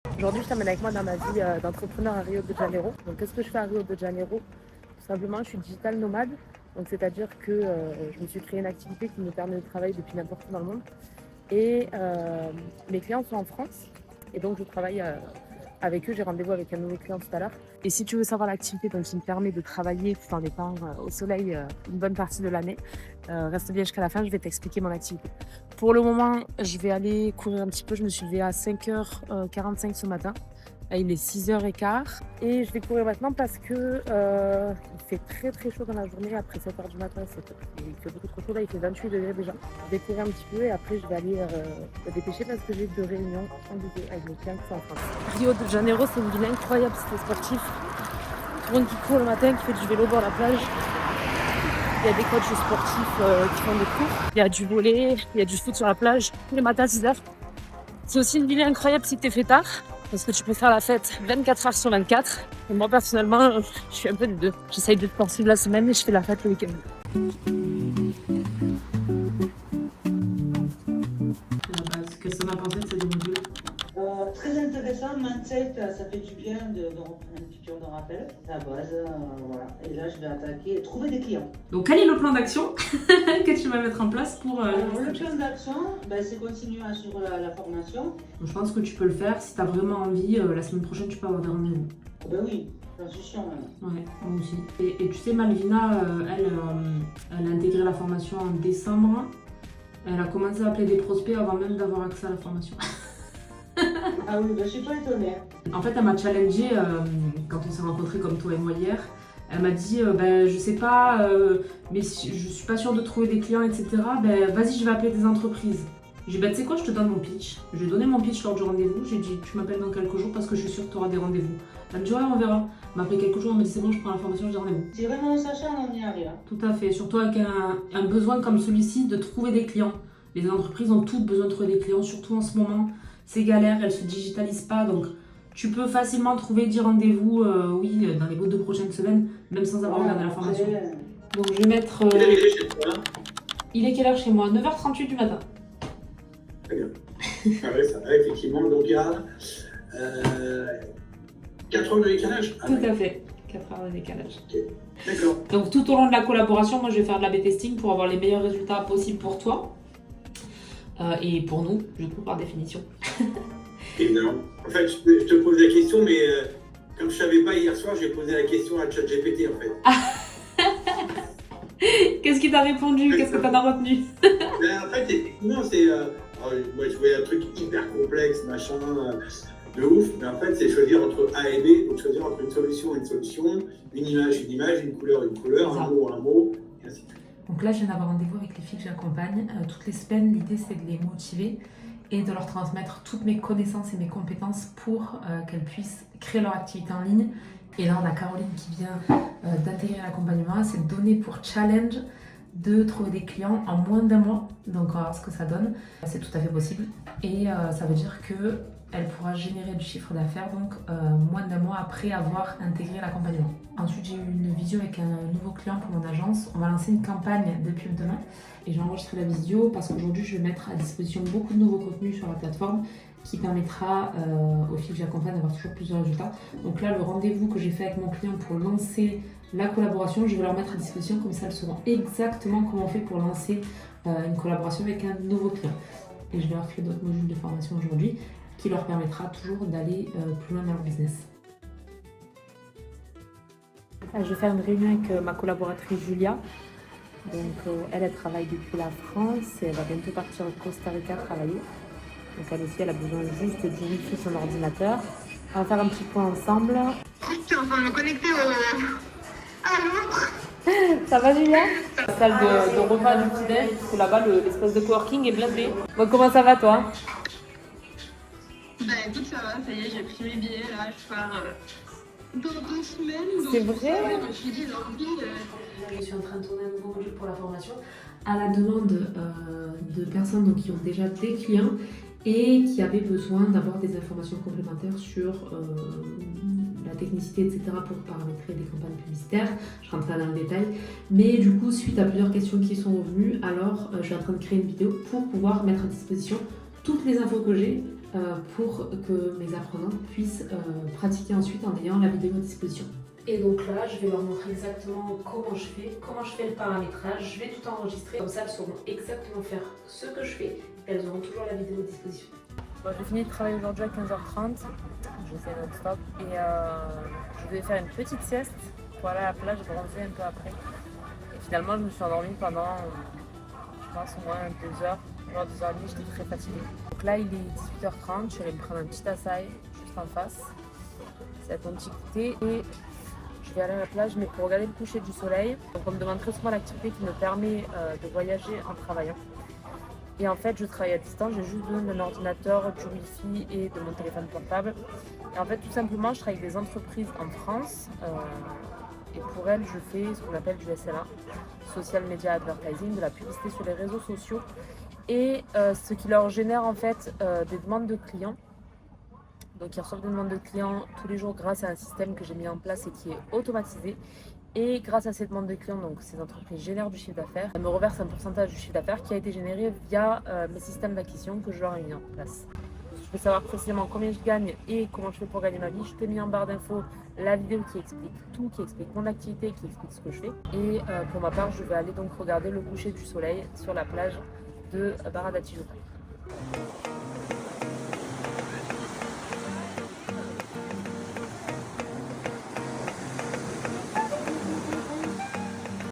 Aujourd'hui, je t'amène avec moi dans ma vie d'entrepreneur à Rio de Janeiro. Donc, qu'est-ce que je fais à Rio de Janeiro? Tout simplement, je suis digital nomade. Donc, c'est-à-dire que je me suis créé une activité qui me permet de travailler depuis n'importe où dans le monde. Et mes clients sont en France. Et donc, je travaille avec eux. J'ai rendez-vous avec un nouveau client tout à l'heure. Et si tu veux savoir l'activité qui me permet de travailler tout en étant au soleil une bonne partie de l'année, reste bien jusqu'à la fin, je vais t'expliquer mon activité. Pour le moment, je vais aller courir un petit peu. Je me suis levée à 5h45 ce matin. Là, il est 6h15 et je vais courir maintenant parce que il fait très très chaud dans la journée. Après 7h du matin, il fait beaucoup trop chaud. Là, il fait 28 degrés déjà. Je vais courir un petit peu et après, je vais aller me dépêcher parce que j'ai 2 réunions en vidéo avec mes clients qui sont en France. Rio de Janeiro, c'est une ville incroyable, c'est sportif. Tout le monde qui court le matin, qui fait du vélo bord la plage. Il y a des coachs sportifs qui font des cours. Il y a du volley, il y a du foot sur la plage tous les matins à 6h. C'est aussi une ville incroyable si t'es fait tard, parce que tu peux faire la fête 24 heures sur 24. Et moi, personnellement, je suis un peu des deux. J'essaye d'être sportive la semaine et je fais la fête le week-end. Qu'est-ce que t'en as pensé de ces deux modules? Très intéressant, mindset, ça fait du bien de reprendre une piqûre de rappel. La base, voilà. Et là, je vais attaquer, trouver des clients. Donc, quel est le plan d'action que tu vas mettre en place pour... Le plan d'action, c'est continuer à suivre la formation. Je pense que tu peux le faire si tu as vraiment envie. La semaine prochaine, tu peux avoir des rendez-vous. Oui, j'en suis sûre même. Ouais, moi aussi. Et tu sais, Malvina, elle a intégré la formation en décembre. Elle a commencé à appeler des prospects avant même d'avoir accès à la formation. Ah oui, je suis pas étonnée. En fait, elle m'a challengée quand on s'est rencontrés comme toi et moi hier. Elle m'a dit, je sais pas, mais je suis pas sûre de trouver des clients, etc. Vas-y, je vais appeler des entreprises. J'ai dit, tu sais quoi, je te donne mon pitch. Je lui ai donné mon pitch lors du rendez-vous. J'ai dit, tu m'appelles dans quelques jours parce que je suis sûre que tu auras des rendez-vous. Elle me dit, ouais, on verra. Elle m'a appelé quelques jours, elle m'a dit, c'est bon, je prends la formation, j'ai rendez-vous. C'est vraiment sachant, on y arrive. Tout à fait, surtout avec un besoin comme celui-ci de trouver des clients. Les entreprises ont toutes besoin de trouver des clients, surtout en ce moment. C'est galère, elles se digitalisent pas, donc tu peux facilement trouver 10 rendez-vous, dans les 2 prochaines semaines, même sans avoir regardé la formation. Donc je vais mettre... Quelle heure il est chez toi là? Il est quelle heure chez moi? 9h38 du matin. Très bien. Ah ouais, ça va, effectivement. Donc il y a 4 heures de décalage. Tout à fait, 4 heures de décalage. Ok, d'accord. Donc tout au long de la collaboration, moi je vais faire de la B-testing pour avoir les meilleurs résultats possibles pour toi. Et pour nous, du coup, par définition. Évidemment. En fait, je te pose la question, mais comme je ne savais pas hier soir, j'ai posé la question à ChatGPT en fait. Qu'est-ce qu'il t'a répondu? Qu'est-ce que t'en as retenu? En fait, effectivement, c'est. Moi, je voyais un truc hyper complexe, machin, de ouf, mais en fait, c'est choisir entre A et B, donc choisir entre une solution et une solution, une image, une couleur, un mot, et ainsi de suite. Donc là, je viens d'avoir rendez-vous avec les filles que j'accompagne. Toutes les semaines, l'idée, c'est de les motiver et de leur transmettre toutes mes connaissances et mes compétences pour qu'elles puissent créer leur activité en ligne. Et là, on a Caroline qui vient d'intégrer l'accompagnement. C'est donné pour challenge de trouver des clients en moins d'1 mois. Donc, on va voir ce que ça donne. C'est tout à fait possible. Et ça veut dire qu'elle pourra générer du chiffre d'affaires, donc moins d'1 mois après avoir intégré l'accompagnement. Ensuite, j'ai eu une visio avec un nouveau client pour mon agence. On va lancer une campagne de pub demain et j'ai enregistré la visio parce qu'aujourd'hui, je vais mettre à disposition beaucoup de nouveaux contenus sur la plateforme qui permettra aux filles que j'accompagne d'avoir toujours plus de résultats. Donc là, le rendez-vous que j'ai fait avec mon client pour lancer la collaboration, je vais leur mettre à disposition, comme ça elles sauront exactement comment on fait pour lancer une collaboration avec un nouveau client. Et je vais leur créer d'autres modules de formation aujourd'hui qui leur permettra toujours d'aller plus loin dans leur business. Je vais faire une réunion avec ma collaboratrice Julia. Donc elle travaille depuis la France et elle va bientôt partir au Costa Rica travailler. Donc elle aussi, elle a besoin juste d'unifier son ordinateur. On va faire un petit point ensemble. Je suis en train de me connecter à l'autre. Ça va Julia? La salle de repas du petit-déj, parce que là-bas l'espace de coworking est blindé. Bon, comment ça va toi? Écoute, ça va, ça y est, j'ai pris mes billets là, je pars dans 2 semaines. C'est vrai? Je me suis dit, Je suis en train de tourner un nouveau module pour la formation à la demande de personnes donc, qui ont déjà des clients et qui avaient besoin d'avoir des informations complémentaires sur la technicité, etc. pour paramétrer des campagnes publicitaires. Je rentre pas dans le détail. Mais du coup, suite à plusieurs questions qui sont revenues, alors je suis en train de créer une vidéo pour pouvoir mettre à disposition toutes les infos que j'ai pour que mes apprenants puissent pratiquer ensuite en ayant la vidéo à disposition. Et donc là, je vais leur montrer exactement comment je fais le paramétrage, je vais tout enregistrer, comme ça elles sauront exactement faire ce que je fais, et elles auront toujours la vidéo à disposition. Bon, j'ai fini de travailler aujourd'hui à 15h30, je fais non-stop et je vais faire une petite sieste pour aller à la plage et bronzer un peu après. Et finalement, je me suis endormie pendant, je pense, au moins 2 heures, genre 2h30, j'étais très fatiguée. Donc là, il est 18h30, je suis allée me prendre un petit açaï juste en face, c'est mon petit goûter et je vais aller à la plage, mais pour regarder le coucher du soleil. Donc on me demande très souvent l'activité qui me permet de voyager en travaillant. Et en fait, je travaille à distance, j'ai juste besoin d'un ordinateur, du Wi-Fi et de mon téléphone portable. Et en fait, tout simplement, je travaille avec des entreprises en France. Et pour elles, je fais ce qu'on appelle du SLA, Social Media Advertising, de la publicité sur les réseaux sociaux. Et ce qui leur génère en fait des demandes de clients. Donc ils reçoivent des demandes de clients tous les jours grâce à un système que j'ai mis en place et qui est automatisé. Et grâce à ces demandes de clients, donc ces entreprises génèrent du chiffre d'affaires. Elles me reversent un pourcentage du chiffre d'affaires qui a été généré via mes systèmes d'acquisition que je leur ai mis en place. Si je veux savoir précisément combien je gagne et comment je fais pour gagner ma vie, je t'ai mis en barre d'infos la vidéo qui explique tout, qui explique mon activité, qui explique ce que je fais. Et pour ma part, je vais aller donc regarder le coucher du soleil sur la plage de Baradati Joukay.